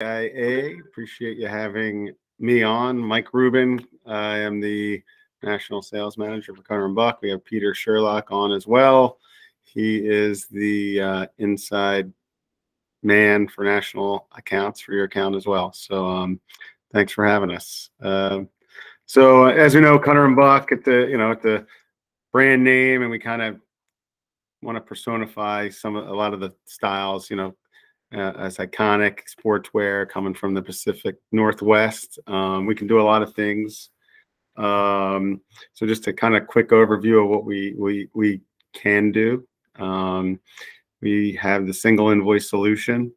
IA. Appreciate you having me on. Mike Rubin. I am the National Sales Manager for Cutter & Buck. We have Peter Sherlock on as well. He is the inside man for national accounts for your account as well. So thanks for having us. So as we know, Cutter & Buck at the brand name, and we kind of want to personify a lot of the styles, as iconic sportswear coming from the Pacific Northwest. We can do a lot of things. So just a kind of quick overview of what we can do. We have the single invoice solution.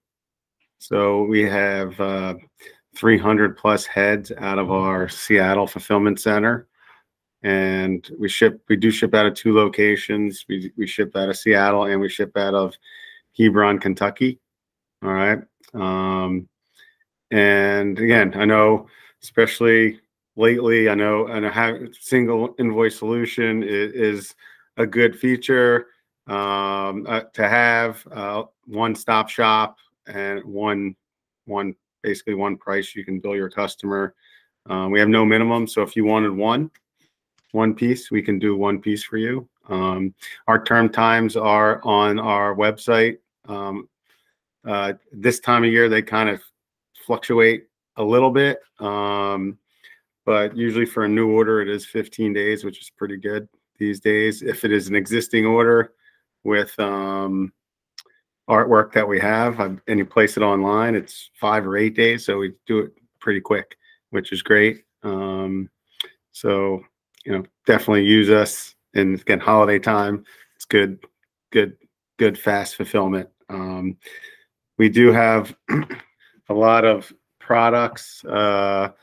So we have 300 plus heads out of our Seattle fulfillment center. And we do ship out of 2 locations. We ship out of Seattle and we ship out of Hebron, Kentucky. All right. And again, I know, especially lately, I know single invoice solution is a good feature to have, one-stop shop and basically one price you can bill your customer. We have no minimum, so if you wanted one piece, we can do one piece for you. Our term times are on our website. This time of year, they kind of fluctuate a little bit, but usually for a new order, it is 15 days, which is pretty good these days. If it is an existing order with artwork that we have, and you place it online, it's 5 or 8 days. So we do it pretty quick, which is great. So, definitely use us. And again, holiday time, it's good, fast fulfillment. We do have a lot of products that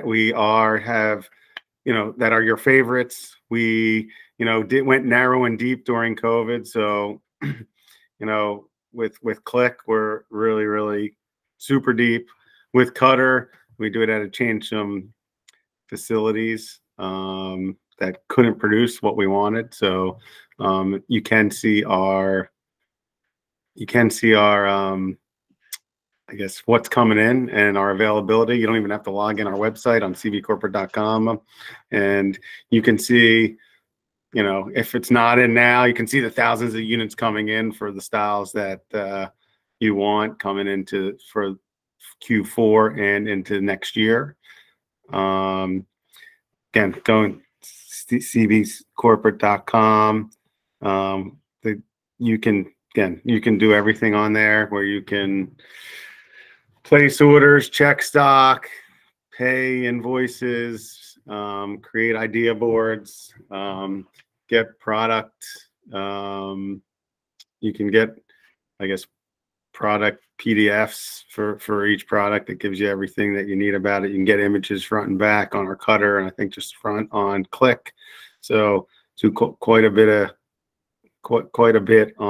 we have, that are your favorites. We, went narrow and deep during COVID. So, with Click, we're really super deep. With Cutter, we do it at a change some facilities that couldn't produce what we wanted. So you can see our I guess what's coming in and our availability. You don't even have to log in our website on cvcorporate.com, and you can see, if it's not in now, you can see the thousands of units coming in for the styles that you want coming into for Q4 and into next year. Again, going cvcorporate.com. You can do everything on there, where you can place orders, check stock, pay invoices, create idea boards, get product. You can get, I guess, product PDFs for each product. That gives you everything that you need about it. You can get images front and back on our Cutter, and I think just front on Click. So quite a bit on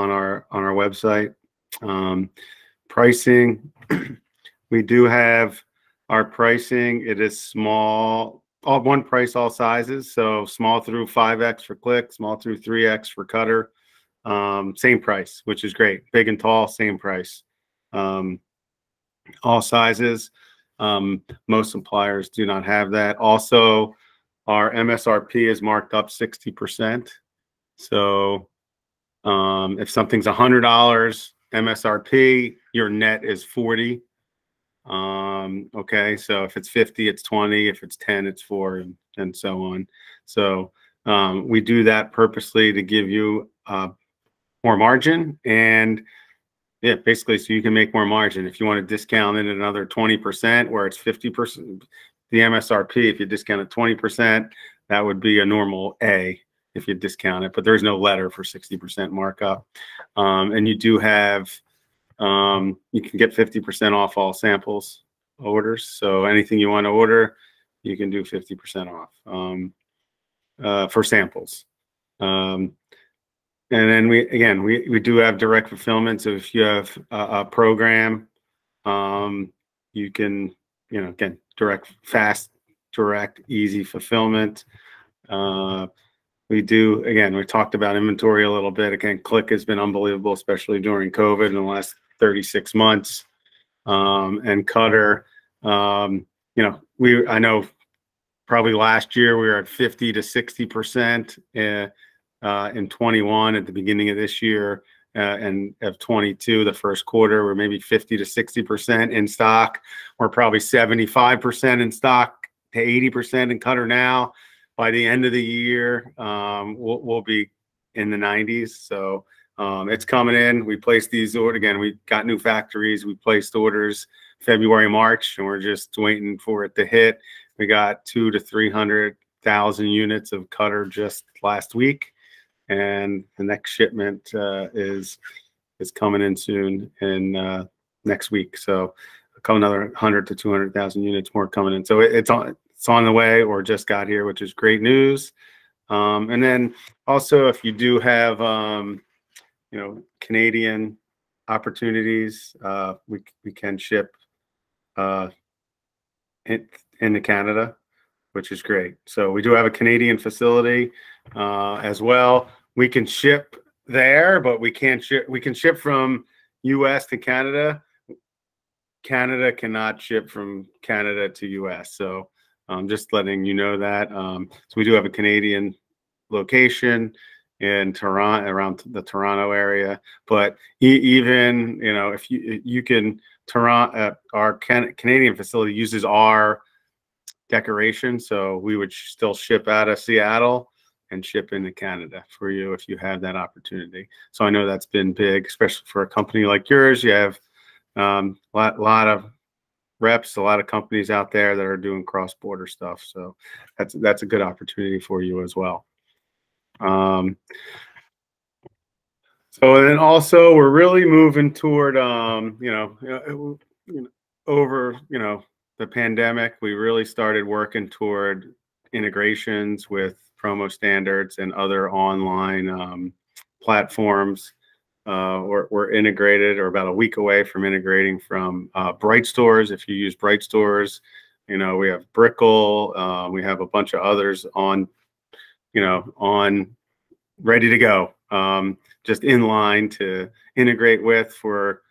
our website. Pricing, we do have our pricing. It is small, one price, all sizes. So small through 5X for Click, small through 3X for Cutter. Same price, which is great. Big and tall, same price. All sizes. Most suppliers do not have that. Also, our MSRP is marked up 60%. So if something's $100 MSRP, your net is 40. Okay, so if it's 50, it's 20. If it's 10, it's 4, and so on. So we do that purposely to give you more margin, and basically so you can make more margin. If you want to discount it another 20%, where it's 50% the MSRP, if you discount it 20%, that would be a normal A if you discount it, but there's no letter for 60% markup. And you do have, you can get 50% off all samples orders. So anything you want to order, you can do 50% off for samples. And then we do have direct fulfillment. So if you have a program, you can, again, fast, direct, easy fulfillment. We talked about inventory a little bit. Again, Click has been unbelievable, especially during COVID in the last 36 months. and Cutter. You know, I know probably last year we were at 50 to 60% in 21 at the beginning of this year, and of 22, the first quarter, we're maybe 50 to 60% in stock. We're probably 75% in stock to 80% in Cutter now. By the end of the year, we'll be in the 90s. So it's coming in. We placed these orders again. We got new factories. We placed orders February, March, and we're just waiting for it to hit. We got 200,000 to 300,000 units of Cutter just last week, and the next shipment is coming in soon in next week. So another 100 to 200,000 units more coming in. So it's on the way, or just got here, which is great news. And then also, if you do have you know, Canadian opportunities, we can ship into Canada, which is great. So we do have a Canadian facility as well. We can ship there, but we can't ship. We can ship from U.S. to Canada. Canada cannot ship from Canada to U.S. So just letting you know that. So we do have a Canadian location in Toronto, around the Toronto area. But even, you know, if you can, Toronto, our Canadian facility uses our decoration, so we would still ship out of Seattle and ship into Canada for you if you have that opportunity. So I know that's been big, especially for a company like yours. You have a lot of reps, a lot of companies out there that are doing cross-border stuff. So that's a good opportunity for you as well. So then also we're really moving toward over the pandemic, we really started working toward integrations with Promo Standards and other online platforms. We're integrated, or about a week away from integrating from Bright Stores. If you use Bright Stores, you know, we have Brickle, we have a bunch of others on ready to go, just in line to integrate with for,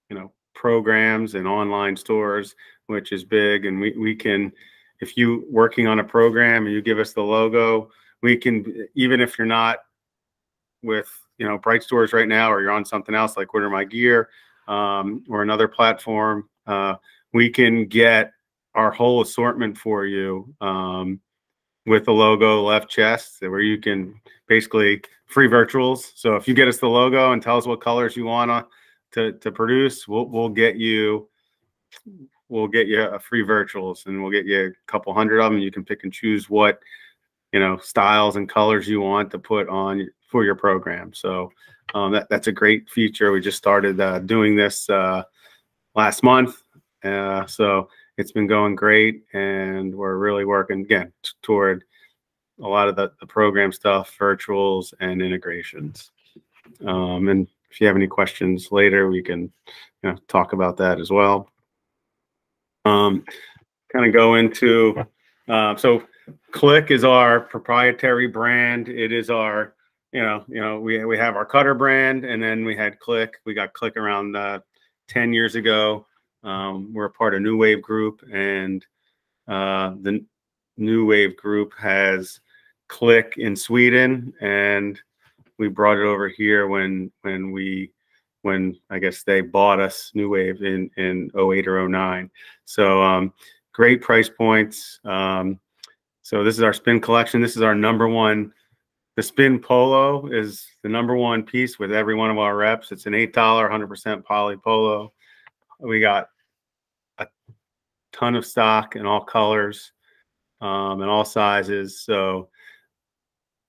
you know, programs and online stores, which is big. And we can, if you working on a program and you give us the logo, we can, even if you're not with, you know, Bright Stores right now, or you're on something else like Order My Gear, or another platform, we can get our whole assortment for you with the logo left chest, where you can basically free virtuals. So if you get us the logo and tell us what colors you want to produce, we'll get you a free virtuals, and we'll get you a couple hundred of them. You can pick and choose what, you know, styles and colors you want to put on for your program. So that's a great feature. We just started doing this last month, so it's been going great, and we're really working again toward a lot of the program stuff, virtuals and integrations. And if you have any questions later, we can, you know, talk about that as well. Kind of go into so Click is our proprietary brand. It is our, we have our Cutter brand, and then we had Click. We got Click around 10 years ago. We're a part of New Wave Group, and the New Wave Group has Click in Sweden, and we brought it over here when I guess they bought us, New Wave, in 08 or 09. So great price points. So this is our Spin collection. This is our #1. The Spin Polo is the #1 piece with every one of our reps. It's an $8, 100% poly polo. We got a ton of stock in all colors and all sizes. So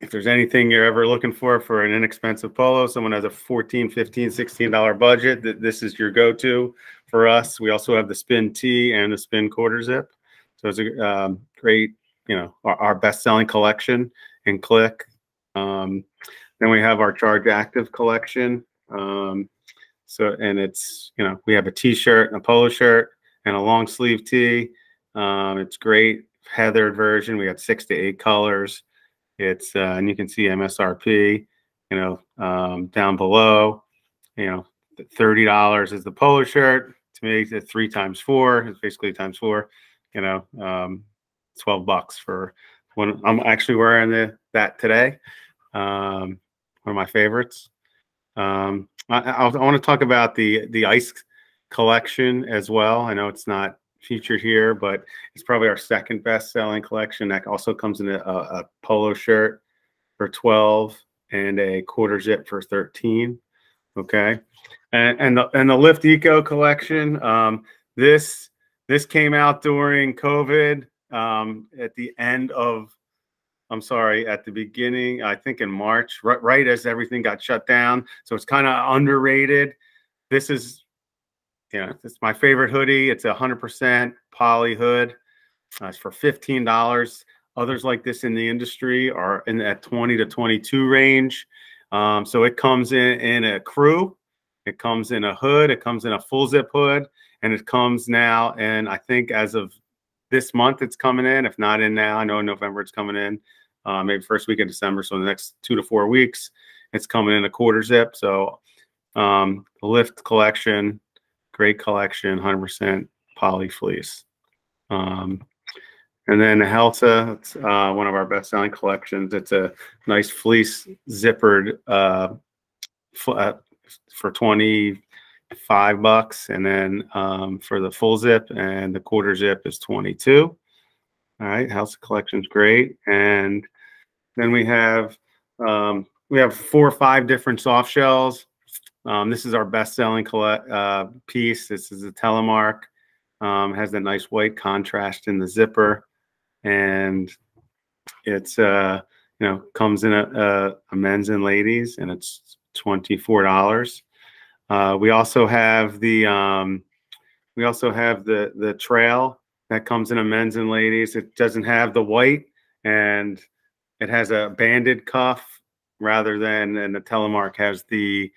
if there's anything you're ever looking for an inexpensive polo, someone has a $14, $15, $16 budget, this is your go-to. For us, we also have the Spin Tee and the Spin quarter zip. So it's a great, our best-selling collection in Click. Then we have our Charge Active collection. And it's, we have a t-shirt and a polo shirt and a long sleeve tee. It's great. Heathered version. We got 6 to 8 colors. It's and you can see MSRP, down below. $30 is the polo shirt, to me, it's 3 times 4. It's basically times 4. You know, $12 for when I'm actually wearing that today. One of my favorites. I want to talk about the ice collection as well. I know it's not featured here, but it's probably our second best selling collection. That also comes in a polo shirt for 12 and a quarter zip for 13. Okay. And the Lift Eco collection. This came out during COVID, at the end of, I'm sorry, at the beginning, I think in March, right as everything got shut down. So it's kind of underrated. This is, it's my favorite hoodie. It's 100% poly hood. It's for $15. Others like this in the industry are in that 20 to 22 range. So it comes in a crew. It comes in a hood. It comes in a full zip hood. And it comes now, and I think as of this month, it's coming in. If not in now, I know in November it's coming in. Maybe first week of December. So in the next 2 to 4 weeks, it's coming in a quarter zip. So the Lift collection, great collection, 100% poly fleece. And then the Helta, it's one of our best-selling collections. It's a nice fleece zippered for $25, and then for the full zip and the quarter zip is 22. All right, Helta collection's great, and then we have 4 or 5 different soft shells. This is our best-selling piece. This is a Telemark. Has that nice white contrast in the zipper, and it's comes in a men's and ladies, and it's $24. We also have the trail that comes in a men's and ladies. It doesn't have the white, and it has a banded cuff rather than, and the Telemark has the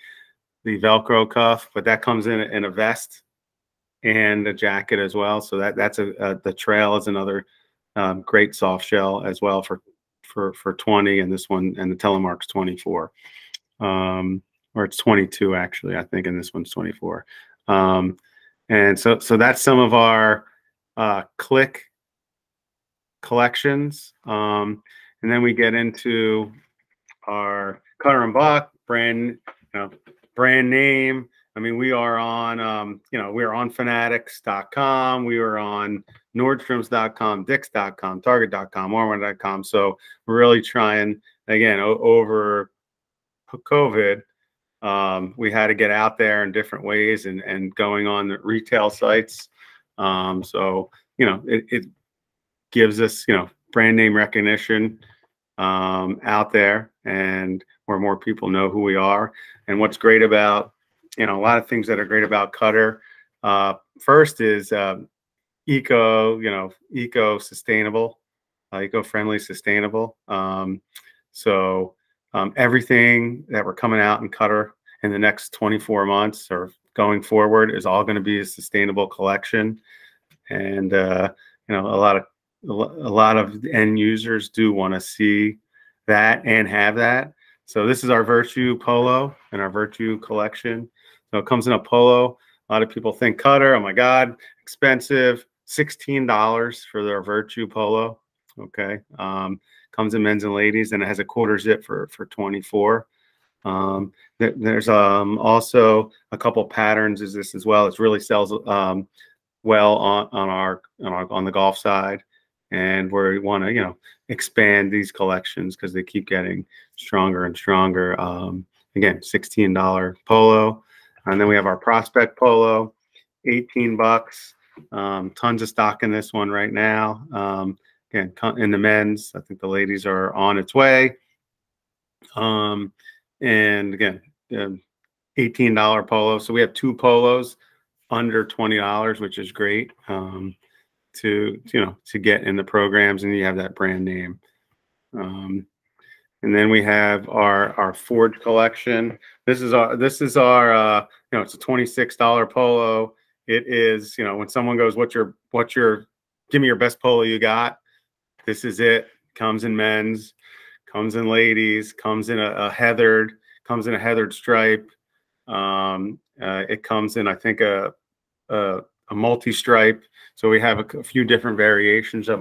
Velcro cuff, but that comes in a vest and a jacket as well. So that's the trail is another great soft shell as well for 20, and this one, and the Telemark's 24. Or it's 22 actually, I think, and this one's 24. And so that's some of our Click collections. And then we get into our Cutter & Buck brand name. I mean, we are on, we're on Fanatics.com. We are on Nordstroms.com, Dick's.com, Target.com, Walmart.com. So we're really trying, again, over COVID, we had to get out there in different ways and going on the retail sites. So, it gives us, brand name recognition out there, and where more people know who we are. And what's great about, a lot of things that are great about Cutter. First is eco-sustainable, eco-friendly, sustainable. Everything that we're coming out in Cutter in the next 24 months or going forward is all going to be a sustainable collection. And a lot of end users do want to see that and have that. So this is our Virtue Polo and our Virtue collection. So it comes in a polo. A lot of people think Cutter, oh my God, expensive. $16 for their Virtue Polo. Okay. Comes in men's and ladies, and it has a quarter zip for 24. There's also a couple patterns is this as well. It really sells well on the golf side, and where we want to expand these collections because they keep getting stronger and stronger. Again, $16 polo, and then we have our Prospect Polo, $18. Tons of stock in this one right now. Again, in the men's, I think the ladies are on its way. And again, $18 polo. So we have 2 polos under $20, which is great to get in the programs, and you have that brand name. And then we have our Forge collection. This is our it's a $26 polo. It is, when someone goes, what's your give me your best polo you got? This is it. Comes in men's, comes in ladies, comes in a heathered stripe. It comes in, I think, a a multi-stripe. So we have a few different variations of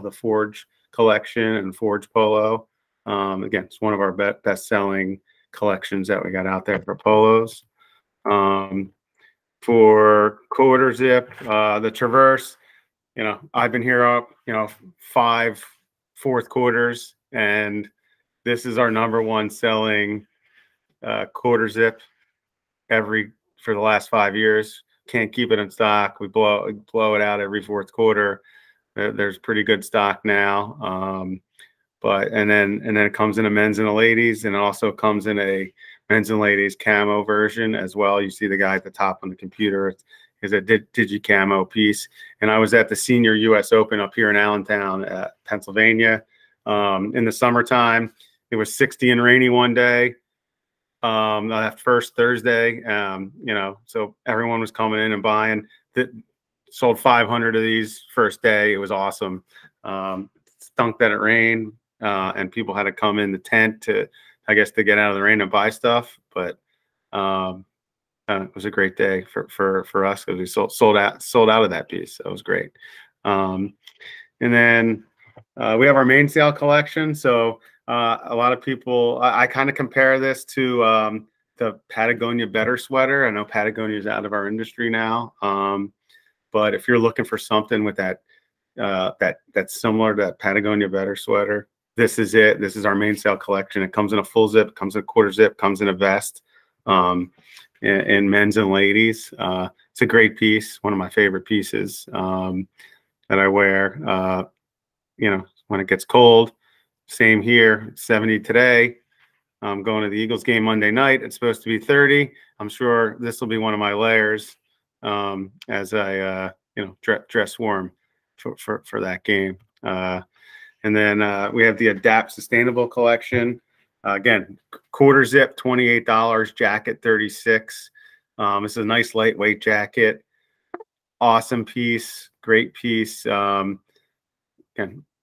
the Forge collection and Forge Polo. Again, it's one of our best-selling collections that we got out there for polos. For quarter zip, the Traverse, I've been here, 5 fourth quarters, and this is our #1 selling quarter zip for the last 5 years. Can't keep it in stock. We blow it out every fourth quarter. There's pretty good stock now. And then it comes in a men's and a ladies, and it also comes in a men's and ladies camo version as well. You see the guy at the top on the computer is a digi camo piece. And I was at the Senior US Open up here in Allentown, Pennsylvania, in the summertime. It was 60 and rainy one day. That first Thursday, so everyone was coming in and buying. Sold 500 of these first day. It was awesome. Stunk that it rained, and people had to come in the tent to get out of the rain and buy stuff. But it was a great day for us because we sold out of that piece. So it was great. And then we have our main sale collection. So a lot of people, I kind of compare this to the Patagonia Better sweater. I know Patagonia is out of our industry now, but if you're looking for something with that's similar to that Patagonia Better sweater, this is it. This is our main sale collection. It comes in a full zip, comes in a quarter zip, comes in a vest, in men's and ladies. It's a great piece, one of my favorite pieces that I wear. When it gets cold. Same here. It's 70 today. I'm going to the Eagles game Monday night. It's supposed to be 30. I'm sure this will be one of my layers as I dress warm for that game. And then we have the Adapt Sustainable collection. Again, quarter zip, $28, jacket $36. This is a nice lightweight jacket. Awesome piece, great piece. Again,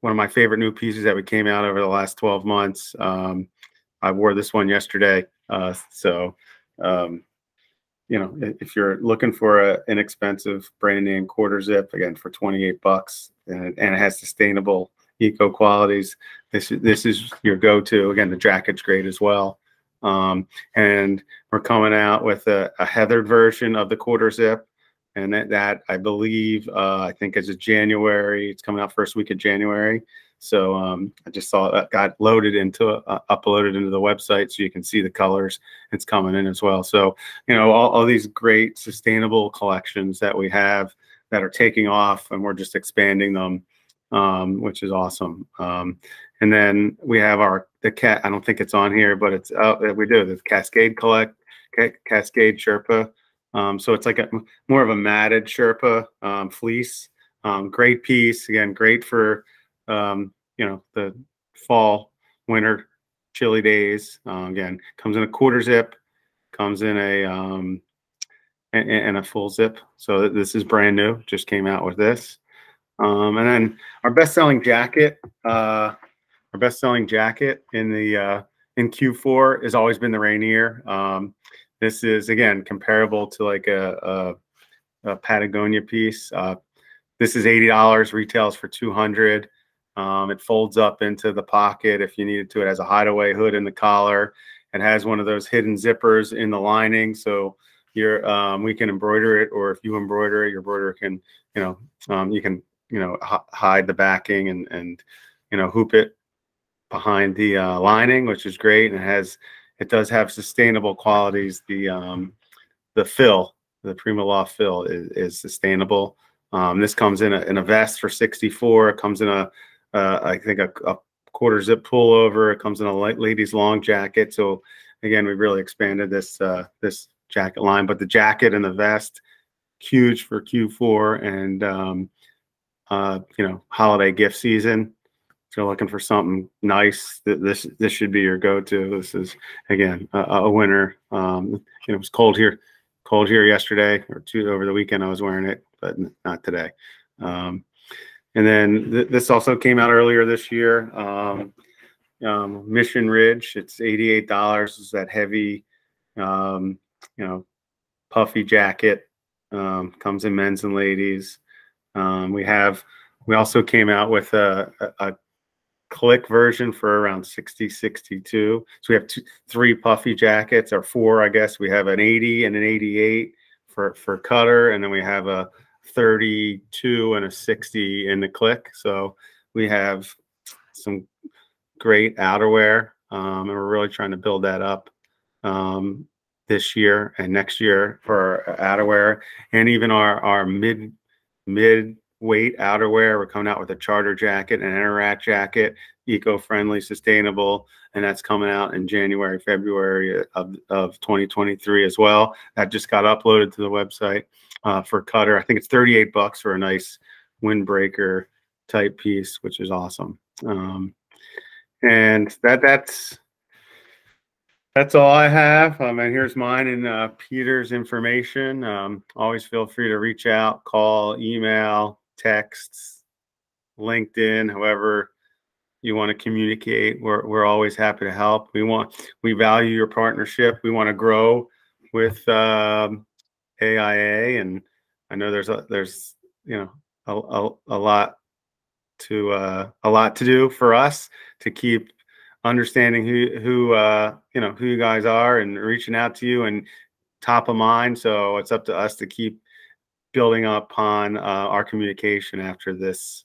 one of my favorite new pieces that we came out over the last 12 months. I wore this one yesterday. If you're looking for an inexpensive brand name quarter zip, again, for $28, and it has sustainable eco qualities, this is your go-to. Again, the jacket's great as well. And we're coming out with a heathered version of the quarter zip. And that I believe, I think as of January, it's coming out first week of January. So I just saw that got uploaded into the website, so you can see the colors. It's coming in as well. So all these great sustainable collections that we have that are taking off, and we're just expanding them, which is awesome. And then we have the cat. I don't think it's on here, but it's we do the Cascade Cascade Sherpa. So it's like more of a matted Sherpa fleece. Great piece. Again, great for the fall, winter, chilly days. Again, comes in a quarter zip, comes in a full zip. So this is brand new. Just came out with this. And then our best-selling jacket. Our best-selling jacket in Q4 has always been the Rainier. This is, again, comparable to like a Patagonia piece. This is $80, retails for $200. It folds up into the pocket if you needed to. It has a hideaway hood in the collar. It has one of those hidden zippers in the lining, so we can embroider it, or if you embroider it, your embroiderer can, you can, hide the backing and hoop it behind the lining, which is great. And it does have sustainable qualities. The fill, the PrimaLoft fill is sustainable. This comes in a vest for $64. It comes in I think a quarter zip pullover. It comes in a ladies long jacket. So again, we've really expanded this jacket line. But the jacket and the vest, huge for Q4 and holiday gift season. If you're looking for something nice, this should be your go-to. This is, again, a winner. It was cold here yesterday or over the weekend. I was wearing it, but not today. And then this also came out earlier this year. Mission Ridge. It's $88. It's that heavy, puffy jacket. Comes in men's and ladies. We also came out with a click version for around 60, 62. So we have three puffy jackets, or four, I guess. We have an 80 and an 88 for cutter, and then we have a 32 and a 60 in the click. So we have some great outerwear, and we're really trying to build that up this year and next year for our outerwear, and even our mid weight outerwear. We're coming out with a charter jacket and an Interact jacket, eco-friendly, sustainable, and that's coming out in January, February of 2023 as well. That just got uploaded to the website for cutter. I think it's $38 for a nice windbreaker type piece, which is awesome. And that's all I have. And here's mine and Peter's information. Always feel free to reach out, call, email, text, LinkedIn, however you want to communicate. We're always happy to help. We value your partnership. We want to grow with AIA, and I know there's a lot to do for us to keep understanding who you guys are and reaching out to you and top of mind. So it's up to us to keep building upon our communication after this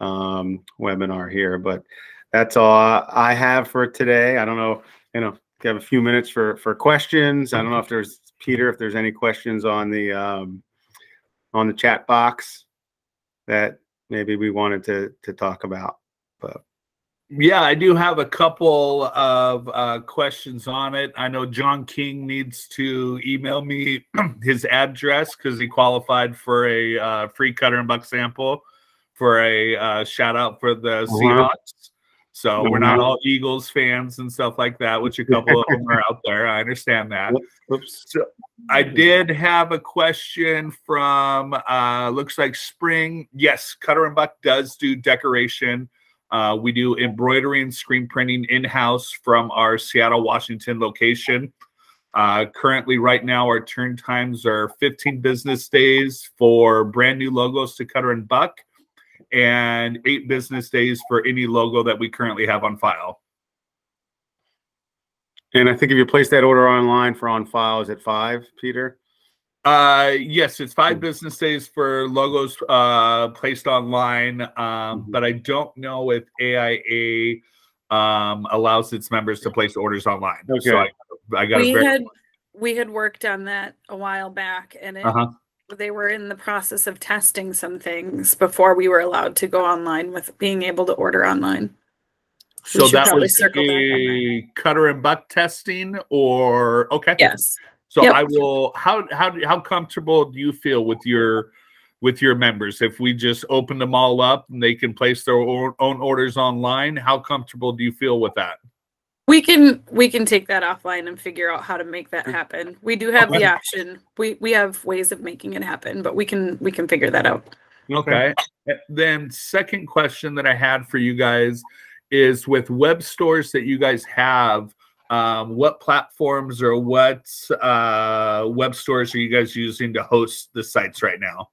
webinar here. But that's all I have for today. I don't know, if you have a few minutes for questions. I don't know if there's, Peter, if there's any questions on the chat box that maybe we wanted to talk about. But yeah, I do have a couple of questions on it. I know John King needs to email me his address because he qualified for a free Cutter and Buck sample for a shout out for the Seahawks. So we're not all Eagles fans and stuff like that, which a couple of them are out there. I understand that. Oops. So I did have a question from looks like Spring. Yes, Cutter and Buck does do decoration. We do embroidery and screen printing in-house from our Seattle, Washington location. Currently, right now, our turn times are 15 business days for brand new logos to Cutter and Buck, and 8 business days for any logo that we currently have on file. And I think if you place that order online for on file, is it 5, Peter? Yes, it's 5 business days for logos placed online, but I don't know if AIA allows its members to place orders online. Okay. So I got we had worked on that a while back, and they were in the process of testing some things before we were allowed to go online with being able to order online. So that was a Cutter and Buck testing, or okay? Yes. So yep. I will. How comfortable do you feel with your members? If we just open them all up and they can place their own orders online, how comfortable do you feel with that? We can take that offline and figure out how to make that happen. We do have the option. We have ways of making it happen, but we can figure that out. Okay. Then second question that I had for you guys is with web stores that you guys have. What platforms or what web stores are you guys using to host the sites right now?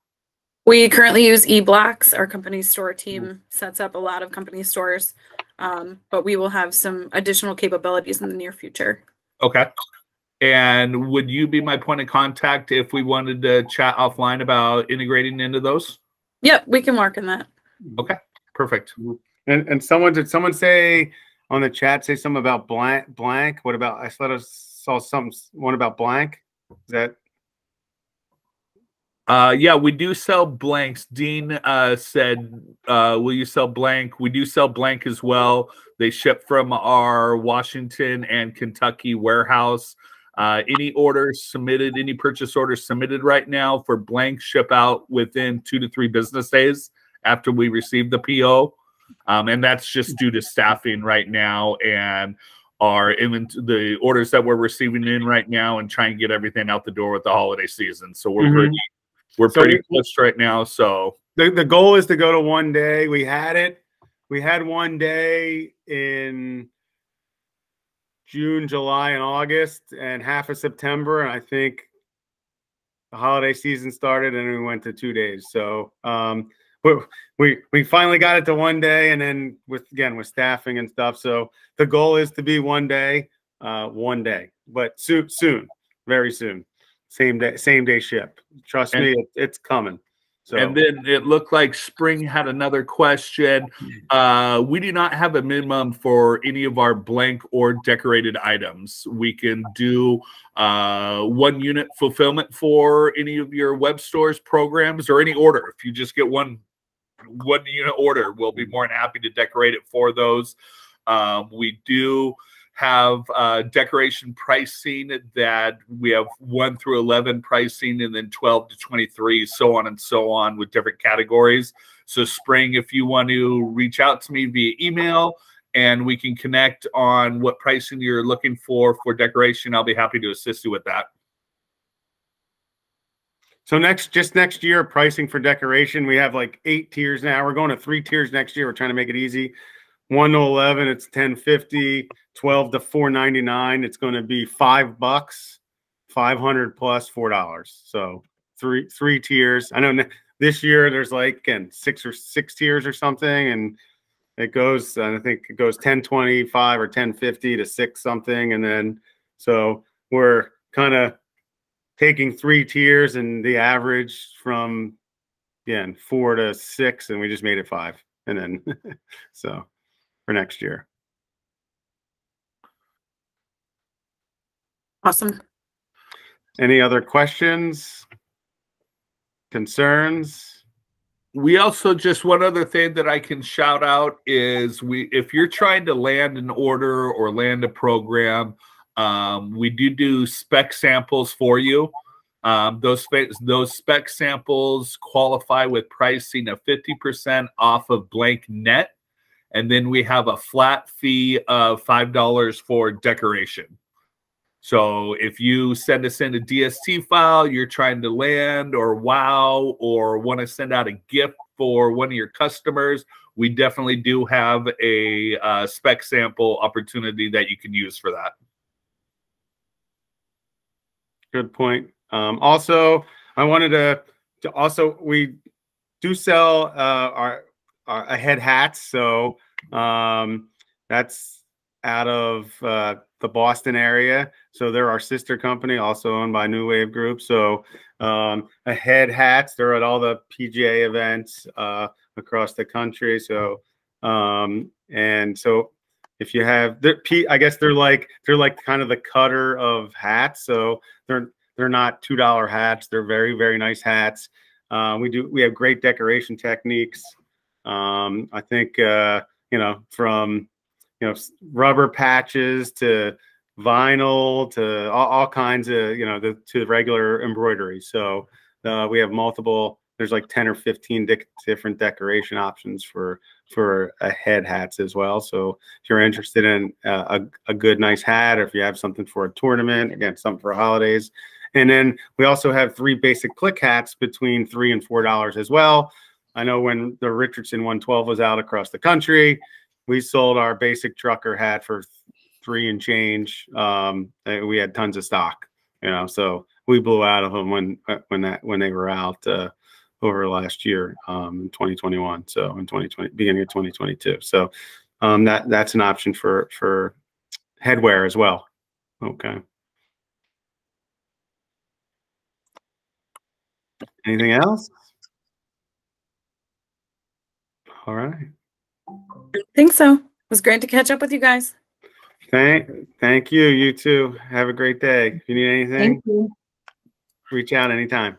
We currently use eBlocks. Our company store team sets up a lot of company stores, but we will have some additional capabilities in the near future. Okay. And would you be my point of contact if we wanted to chat offline about integrating into those? Yep, we can work on that. Okay, perfect. And did someone say on the chat, say something about blank? What about, I saw one about blank. Is that? Yeah, we do sell blanks. Dean said, will you sell blank? We do sell blank as well. They ship from our Washington and Kentucky warehouse. Any orders submitted, any purchase orders submitted right now for blank ship out within 2 to 3 business days after we receive the PO. And that's just due to staffing right now and the orders that we're receiving in right now and trying to get everything out the door with the holiday season. So we're pretty close right now. So the goal is to go to 1 day. We had 1 day in June, July, and August, and half of September. And I think the holiday season started, and we went to 2 days. So we finally got it to 1 day, and then with staffing and stuff. So the goal is to be 1 day, but soon, very soon, same day ship. Trust me, it's coming. So. And then it looked like Spring had another question. We do not have a minimum for any of our blank or decorated items. We can do 1 unit fulfillment for any of your web stores, programs, or any order. If you just get one unit order, we'll be more than happy to decorate it for those. We do have decoration pricing that we have 1 through 11 pricing, and then 12 to 23, so on and so on, with different categories. So Spring, if you want to reach out to me via email and we can connect on what pricing you're looking for decoration, I'll be happy to assist you with that. So next year, pricing for decoration, we have like 8 tiers now. We're going to 3 tiers next year. We're trying to make it easy. 1 to 11, it's $10.50. 12 to $4.99, it's going to be $5. 500 plus $4. So three tiers. I know this year there's like, again, 6 tiers or something, and it goes, I think it goes 10.25 or 10.50 to 6 something, and then so we're kind of taking 3 tiers and the average from 4 to 6, and we just made it 5, and then so for next year. Awesome. Any other questions, concerns? We also, just one other thing that I can shout out is if you're trying to land an order or land a program, we do spec samples for you. Those spec samples qualify with pricing of 50% off of blank net, and then we have a flat fee of $5 for decoration. So if you send us in a DST file, you're trying to land or wow, or want to send out a gift for one of your customers, we definitely do have a spec sample opportunity that you can use for that. Good point. Also, I wanted to also, we do sell our head hats. So that's out of the Boston area. So they're our sister company, also owned by New Wave Group. So head hats, they're at all the PGA events across the country. So and so if you have, I guess they're like kind of the cutter of hats. So they're not $2 hats. They're very, very nice hats. We have great decoration techniques. I think from rubber patches to vinyl to all kinds of to regular embroidery. So we have multiple. There's like 10 or 15 different decoration options for head hats as well. So if you're interested in a good, nice hat, or if you have something for a tournament, again, something for holidays. And then we also have 3 basic click hats between $3 and $4 as well. I know when the Richardson 112 was out across the country, we sold our basic trucker hat for $3 and change. We had tons of stock, so we blew out of them when they were out over last year, in 2021. So in 2020, beginning of 2022. So that's an option for headwear as well. Okay. Anything else? All right. I think so. It was great to catch up with you guys. Thank you. You too. Have a great day. If you need anything, reach out anytime.